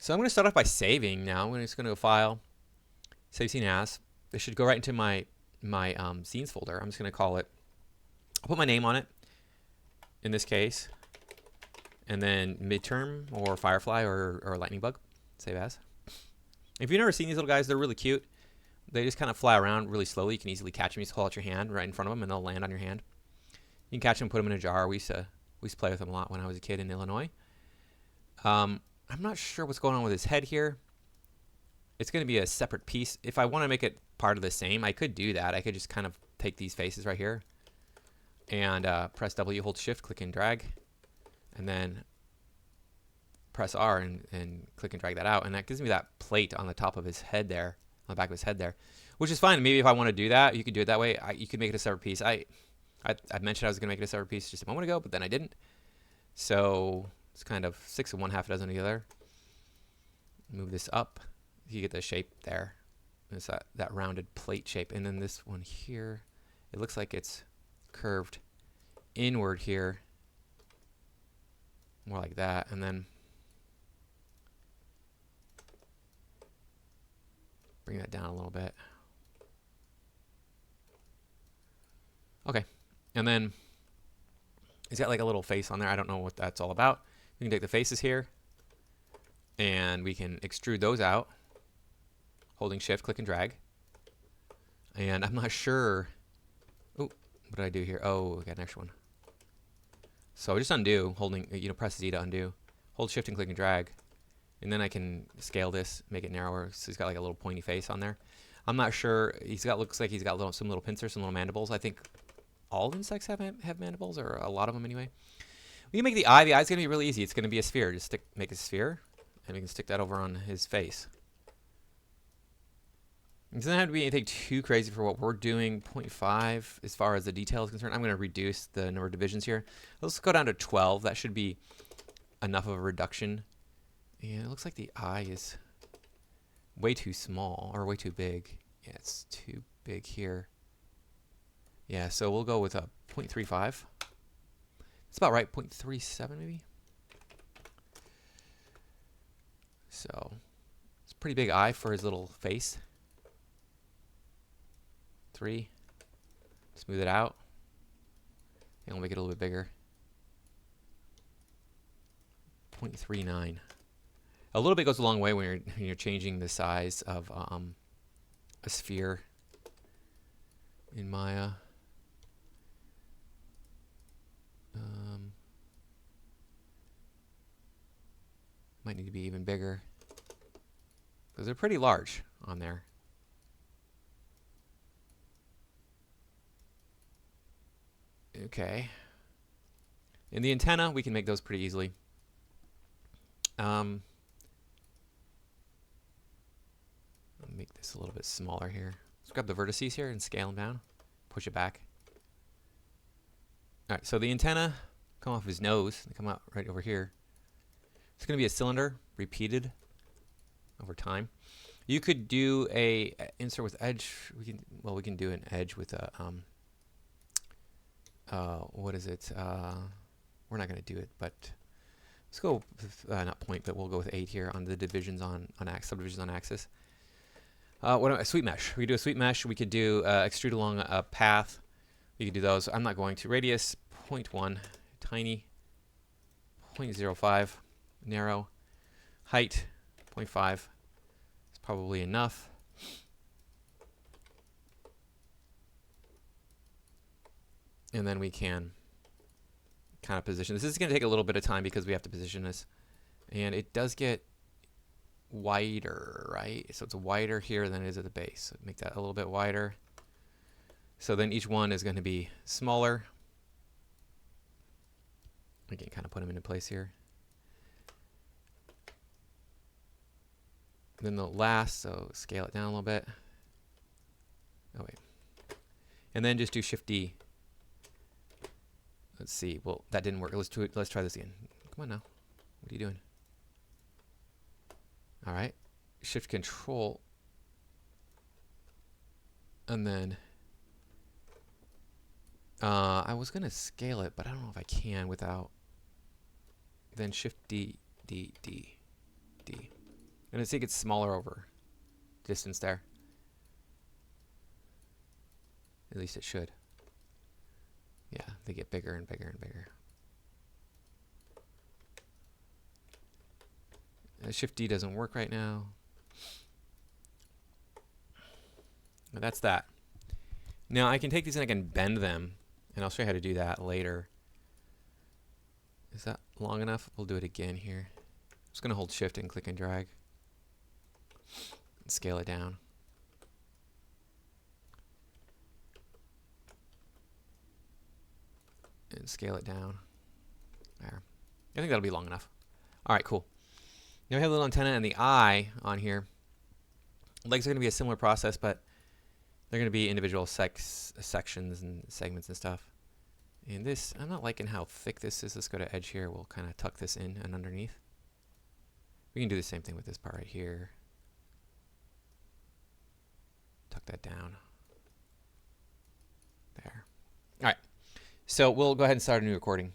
So I'm going to start off by saving now. I'm just going to go File, Save Scene As. This should go right into my scenes folder. I'm just going to call it, I'll put my name on it in this case, and then Midterm or Firefly or Lightning Bug. Save As. If you've never seen these little guys, they're really cute. They just kind of fly around really slowly. You can easily catch them. You just hold out your hand right in front of them, and they'll land on your hand. You can catch them, put them in a jar. We used to play with them a lot when I was a kid in Illinois. I'm not sure what's going on with his head here. It's going to be a separate piece. If I want to make it part of the same, I could do that. I could just kind of take these faces right here and press W, hold Shift, click and drag, and then press R and click and drag that out. And that gives me that plate on the top of his head there, on the back of his head there, which is fine. Maybe if I want to do that, you could do it that way. You could make it a separate piece. I mentioned I was going to make it a separate piece just a moment ago, but then I didn't. So it's kind of 6 of one, half a dozen of the other. Move this up. You get the shape there. It's that rounded plate shape. And then this one here, it looks like it's curved inward here. More like that. And then bring that down a little bit. Okay. And then he's got like a little face on there. I don't know what that's all about. We can take the faces here and we can extrude those out, holding Shift, click and drag. And I'm not sure. Oh, what did I do here? Oh, we got an extra one. So just undo, holding, press Z to undo. Hold Shift and click and drag. And then I can scale this, make it narrower. So he's got like a little pointy face on there. I'm not sure. Looks like he's got some little pincers, some little mandibles. I think all insects have mandibles, or a lot of them anyway. We can make the eye. The eye's going to be really easy. It's going to be a sphere. Just make a sphere, and we can stick that over on his face. It doesn't have to be anything too crazy for what we're doing. 0.5 as far as the detail is concerned. I'm going to reduce the number of divisions here. Let's go down to 12. That should be enough of a reduction. And it looks like the eye is way too small, or way too big. Yeah, it's too big here. Yeah, so we'll go with a 0.35. It's about right, 0.37 maybe. So it's a pretty big eye for his little face. 3. Smooth it out. And we'll make it a little bit bigger. 0.39. A little bit goes a long way when you're changing the size of a sphere in Maya. Might need to be even bigger because they're pretty large on there. Okay. In the antenna, we can make those pretty easily. I'll make this a little bit smaller here. Let's grab the vertices here and scale them down. Push it back. All right, so the antenna come off his nose. They come out right over here. It's going to be a cylinder, repeated over time. You could do a insert with edge. We can do an edge with a what is it? We're not going to do it, but let's go with, not point, but we'll go with 8 here on the divisions on subdivisions on axis. A sweep mesh. We could do a sweep mesh. We could do extrude along a path. We could do those. I'm not going to. Radius 0.1, tiny. 0.05, narrow. Height 0.5. It's probably enough. And then we can kind of position. This is going to take a little bit of time because we have to position this. And it does get wider, right? So it's wider here than it is at the base. So make that a little bit wider. So then each one is going to be smaller. We can kind of put them into place here. Then the last, so scale it down a little bit. Oh wait. And then just do Shift D. Let's see. Well, that didn't work. Let's try this again. Come on now. What are you doing? All right. Shift Control. And then I was going to scale it, but I don't know if I can without. Then Shift D, D, D, D. And as it gets smaller over distance there. At least it should. Yeah, they get bigger and bigger and bigger. Shift D doesn't work right now. But that's that. Now I can take these and I can bend them, and I'll show you how to do that later. Is that long enough? We'll do it again here. I'm just going to hold Shift and click and drag. And scale it down. And scale it down. There. I think that'll be long enough. All right, cool. Now we have a little antenna and the eye on here. Legs are going to be a similar process, but they're going to be individual sections and segments and stuff. And this, I'm not liking how thick this is. Let's go to edge here. We'll kind of tuck this in and underneath. We can do the same thing with this part right here. Tuck that down. There. All right. So we'll go ahead and start a new recording.